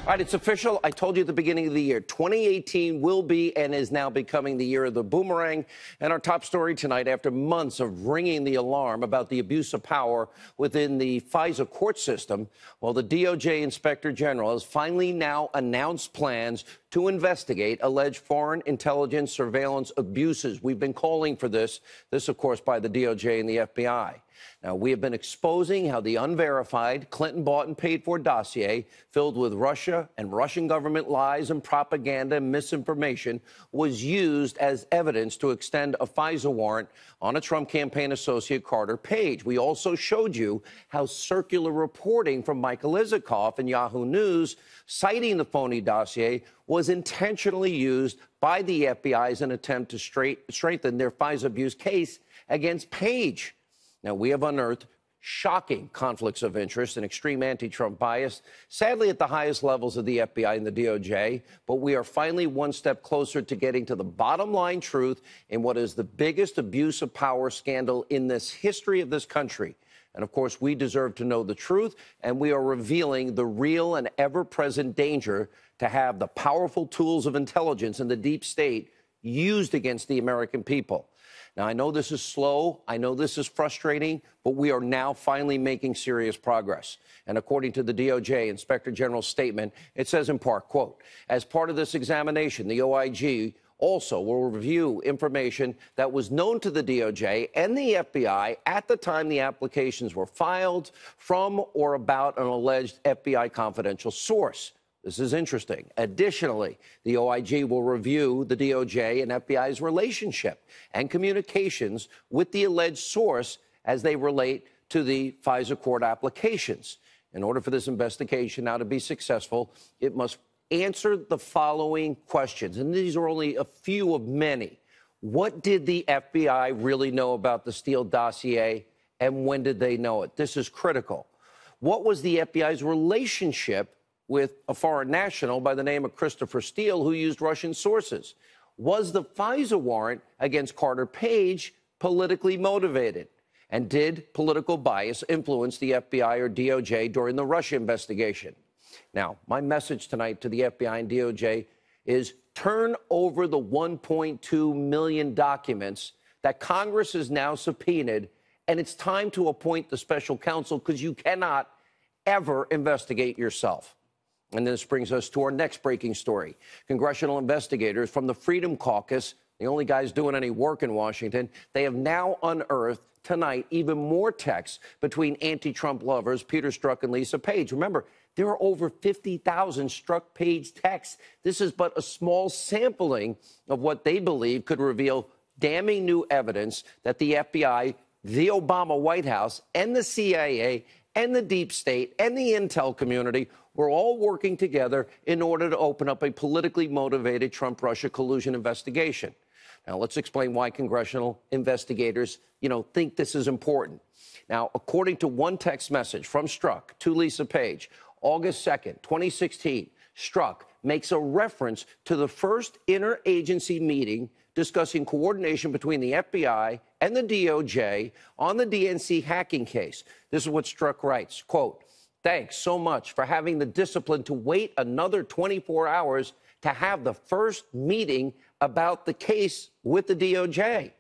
All right, it's official. I told you at the beginning of the year, 2018 will be and is now becoming the year of the boomerang. And our top story tonight, after months of ringing the alarm about the abuse of power within the Fisa court system, well, the DOJ Inspector General has finally now announced plans to investigate alleged foreign intelligence surveillance abuses. We've been calling for this, of course, by the DOJ and the FBI. Now, we have been exposing how the unverified Clinton bought and paid for dossier filled with Russia and Russian government lies and propaganda and misinformation was used as evidence to extend a FISA warrant on a Trump campaign associate, Carter Page. We also showed you how circular reporting from Michael Isikoff and Yahoo News citing the phony dossier was intentionally used by the FBI as an attempt to strengthen their FISA abuse case against Page. Now, we have unearthed shocking conflicts of interest and extreme anti-Trump bias, sadly at the highest levels of the FBI and the DOJ, but we are finally one step closer to getting to the bottom line truth in what is the biggest abuse of power scandal in this history of this country. And, of course, we deserve to know the truth, and we are revealing the real and ever-present danger to have the powerful tools of intelligence in the deep state used against the American people. Now, I know this is slow. I know this is frustrating, but we are now finally making serious progress. And according to the DOJ Inspector General's statement, it says in part, quote, as part of this examination, the OIG also will review information that was known to the DOJ and the FBI at the time the applications were filed from or about an alleged FBI confidential source. This is interesting. Additionally, the OIG will review the DOJ and FBI's relationship and communications with the alleged source as they relate to the FISA court applications. In order for this investigation now to be successful, it must answer the following questions, and these are only a few of many. What did the FBI really know about the Steele dossier, and when did they know it? This is critical. What was the FBI's relationship with a foreign national by the name of Christopher Steele, who used Russian sources? Was the FISA warrant against Carter Page politically motivated? And did political bias influence the FBI or DOJ during the Russia investigation? Now, my message tonight to the FBI and DOJ is turn over the 1.2 million documents that Congress has now subpoenaed, and it's time to appoint the special counsel, because you cannot ever investigate yourself. And this brings us to our next breaking story. Congressional investigators from the Freedom Caucus, the only guys doing any work in Washington, they have now unearthed tonight even more texts between anti-Trump lovers Peter Strzok and Lisa Page. Remember, there are over 50,000 Strzok-Page texts. This is but a small sampling of what they believe could reveal damning new evidence that the FBI, the Obama White House, and the CIA, and the deep state, and the intel community were all working together in order to open up a politically motivated Trump-Russia collusion investigation. Now, let's explain why congressional investigators, think this is important. Now, according to one text message from Strzok to Lisa Page, August 2nd, 2016, Strzok makes a reference to the first interagency meeting discussing coordination between the FBI and the DOJ on the DNC hacking case. This is what Strzok writes, quote, thanks so much for having the discipline to wait another 24 hours to have the first meeting about the case with the DOJ.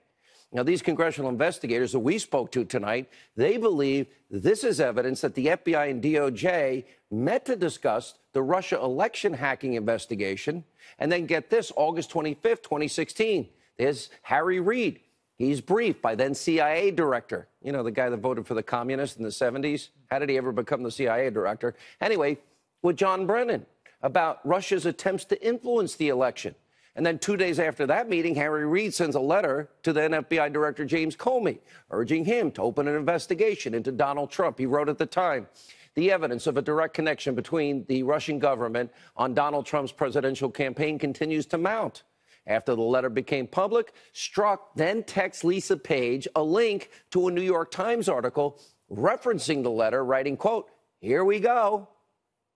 Now, these congressional investigators that we spoke to tonight, they believe this is evidence that the FBI and DOJ met to discuss the Russia election hacking investigation. And then get this, August 25th, 2016, there's Harry Reid. He's briefed by then CIA director, the guy that voted for the communists in the 70s. How did he ever become the CIA director? Anyway, with John Brennan about Russia's attempts to influence the election. And then 2 days after that meeting, Harry Reid sends a letter to then FBI Director James Comey, urging him to open an investigation into Donald Trump. He wrote at the time, the evidence of a direct connection between the Russian government on Donald Trump's presidential campaign continues to mount. After the letter became public, Strzok then texts Lisa Page a link to a New York Times article referencing the letter, writing, quote, here we go.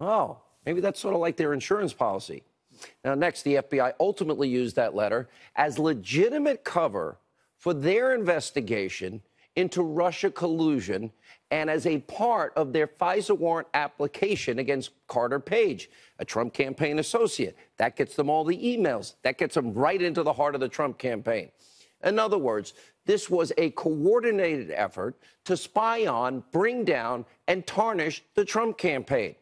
Oh, maybe that's sort of like their insurance policy. Now, next, the FBI ultimately used that letter as legitimate cover for their investigation into Russia collusion and as a part of their Fisa warrant application against Carter Page, a Trump campaign associate. That gets them all the emails. That gets them right into the heart of the Trump campaign. In other words, this was a coordinated effort to spy on, bring down, and tarnish the Trump campaign.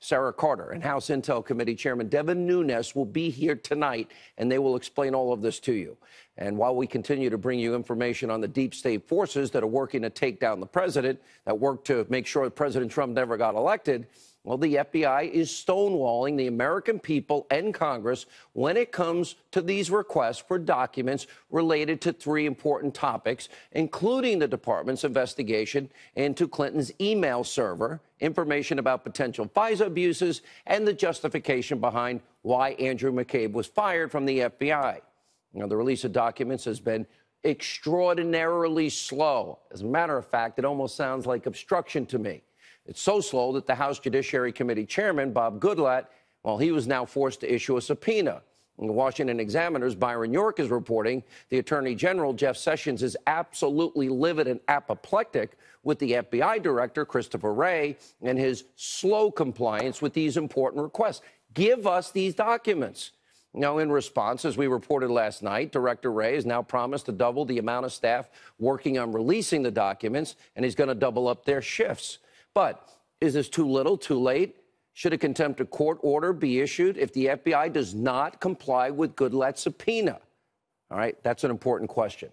Sarah Carter and House Intel Committee Chairman Devin Nunes will be here tonight, and they will explain all of this to you. And while we continue to bring you information on the deep state forces that are working to take down the president, that work to make sure that President Trump never got elected, well, the FBI is stonewalling the American people and Congress when it comes to these requests for documents related to three important topics, including the department's investigation into Clinton's email server, information about potential FISA abuses, and the justification behind why Andrew McCabe was fired from the FBI. Now, the release of documents has been extraordinarily slow. As a matter of fact, it almost sounds like obstruction to me. It's so slow that the House Judiciary Committee Chairman, Bob Goodlatte, well, he was now forced to issue a subpoena. And the Washington Examiner's Byron York is reporting the Attorney General, Jeff Sessions, is absolutely livid and apoplectic with the FBI Director, Christopher Wray, and his slow compliance with these important requests. Give us these documents. Now, in response, as we reported last night, Director Wray has now promised to double the amount of staff working on releasing the documents, and he's going to double up their shifts. But is this too little, too late? Should a contempt of court order be issued if the FBI does not comply with Goodlatte's subpoena? All right, that's an important question.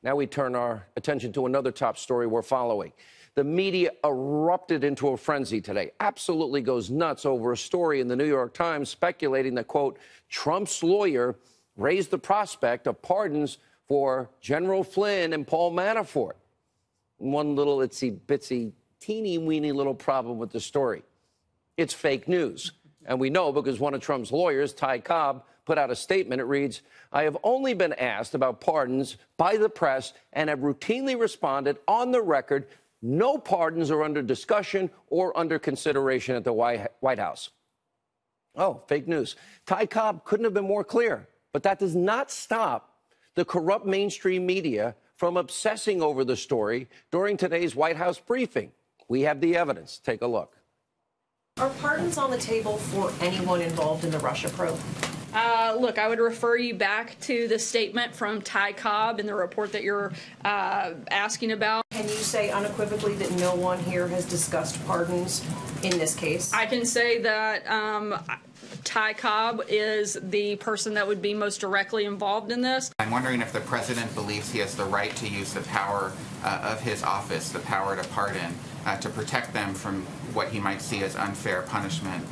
Now we turn our attention to another top story we're following. The media erupted into a frenzy today, absolutely goes nuts over a story in the New York Times speculating that, quote, Trump's lawyer raised the prospect of pardons for General Flynn and Paul Manafort. One little itsy-bitsy teeny-weeny little problem with the story. It's fake news. And we know because one of Trump's lawyers, Ty Cobb, put out a statement. It reads, I have only been asked about pardons by the press and have routinely responded on the record. No pardons are under discussion or under consideration at the White House. Oh, fake news. Ty Cobb couldn't have been more clear. But that does not stop the corrupt mainstream media from obsessing over the story during today's White House briefing. We have the evidence. Take a look. Are pardons on the table for anyone involved in the Russia probe? Look, I would refer you back to the statement from Ty Cobb in the report that you're asking about. Can you say unequivocally that no one here has discussed pardons in this case? I can say that Ty Cobb is the person that would be most directly involved in this. I'm wondering if the president believes he has the right to use the power of his office, the power to pardon, to protect them from what he might see as unfair punishment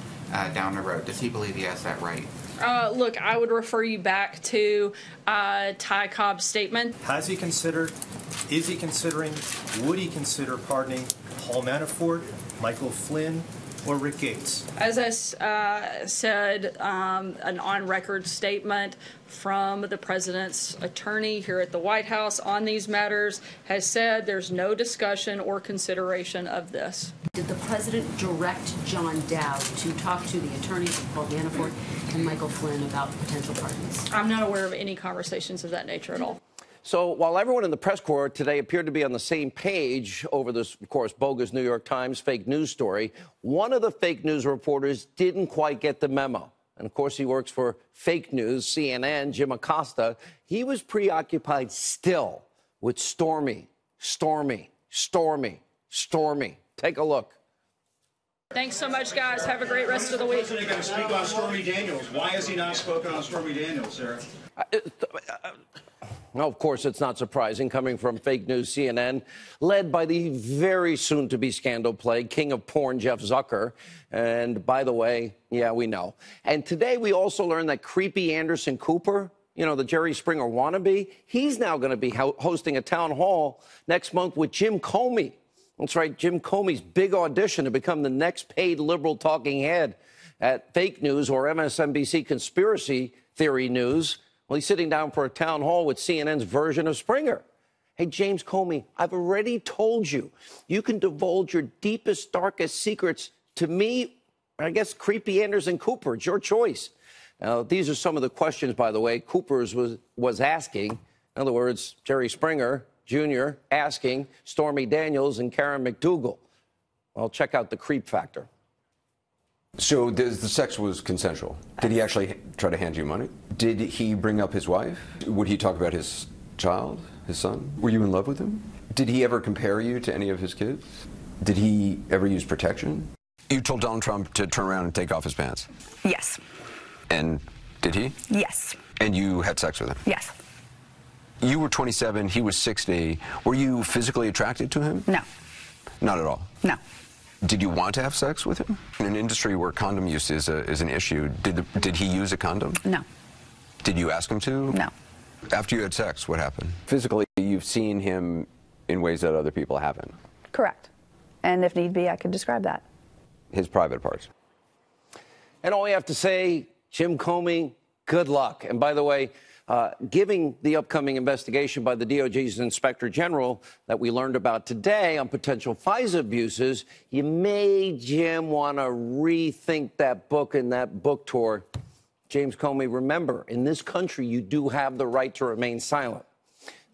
down the road. Does he believe he has that right? Look, I would refer you back to Ty Cobb's statement. Has he considered, is he considering, would he consider pardoning Paul Manafort, Michael Flynn, or Rick Gates? As I said, an on-record statement from the president's attorney here at the White House on these matters has said there's no discussion or consideration of this. Did the president direct John Dowd to talk to the attorneys of Paul Manafort and Michael Flynn about potential pardons? I'm not aware of any conversations of that nature at all. So while everyone in the press corps today appeared to be on the same page over this, of course, bogus New York Times fake news story, one of the fake news reporters didn't quite get the memo. And, of course, he works for fake news, CNN, Jim Acosta. He was preoccupied still with Stormy. Take a look. Thanks so much, guys. Have a great rest of the week. The president going to speak on Stormy Daniels. Why has he not spoken on Stormy Daniels, Sarah? Well, of course, it's not surprising coming from fake news CNN, led by the very soon-to-be scandal-plagued king of porn, Jeff Zucker. And by the way, yeah, we know. And today we also learned that creepy Anderson Cooper, you know, the Jerry Springer wannabe, he's now going to be hosting a town hall next month with Jim Comey. That's right, Jim Comey's big audition to become the next paid liberal talking head at fake news or MSNBC conspiracy theory news. Well, he's sitting down for a town hall with CNN's version of Springer. Hey, James Comey, I've already told you, you can divulge your deepest, darkest secrets to me, I guess, creepy Anderson Cooper. It's your choice. Now, these are some of the questions, by the way, Cooper's was asking. In other words, Jerry Springer, Jr. asking Stormy Daniels and Karen McDougal. Well, check out the creep factor. So the sex was consensual. Did he actually try to hand you money? Did he bring up his wife? Would he talk about his child, his son? Were you in love with him? Did he ever compare you to any of his kids? Did he ever use protection? You told Donald Trump to turn around and take off his pants. Yes. And did he? Yes. And you had sex with him? Yes. You were 27, he was 60. Were you physically attracted to him? No. Not at all? No. Did you want to have sex with him? In an industry where condom use is an issue, did he use a condom? No. Did you ask him to? No. After you had sex, what happened? Physically, you've seen him in ways that other people haven't. Correct. And if need be, I could describe that. His private parts. And all we have to say, Jim Comey, good luck. And by the way, giving the upcoming investigation by the DOJ's Inspector General that we learned about today on potential Fisa abuses, you may, Jim, want to rethink that book and that book tour. James Comey, remember, in this country, you do have the right to remain silent.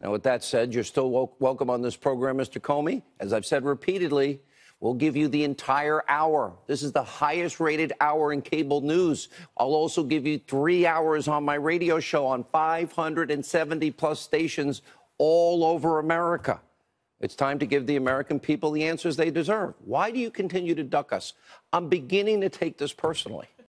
Now, with that said, you're still welcome on this program, Mr. Comey. As I've said repeatedly, we'll give you the entire hour. This is the highest rated hour in cable news. I'll also give you 3 hours on my radio show on 570 plus stations all over America. It's time to give the American people the answers they deserve. Why do you continue to duck us? I'm beginning to take this personally.